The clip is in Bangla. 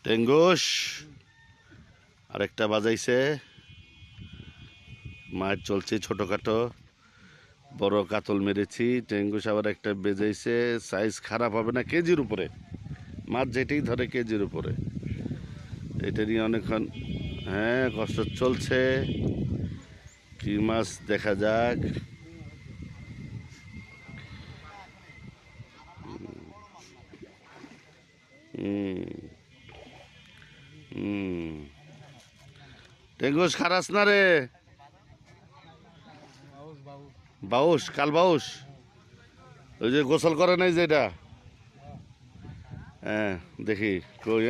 টেঙ্গুস আরেকটা বাজাইছে। মাছ চলছে ছোটখাটো, বড় কাতল মেরেছি। টেঙ্গুস আবার একটা বেজাইছে, সাইজ খারাপ হবে না, কেজির উপরে মাছ, যেটাই ধরে কেজির উপরে। এটা নিয়ে অনেকক্ষণ কষ্ট চলছে। কি মাছ দেখা যাক। টেঙ্গুস খারাস না রে, বাউস, কাল বাউস, ওই যে গোসল করে নাই যেটা। দেখি কই,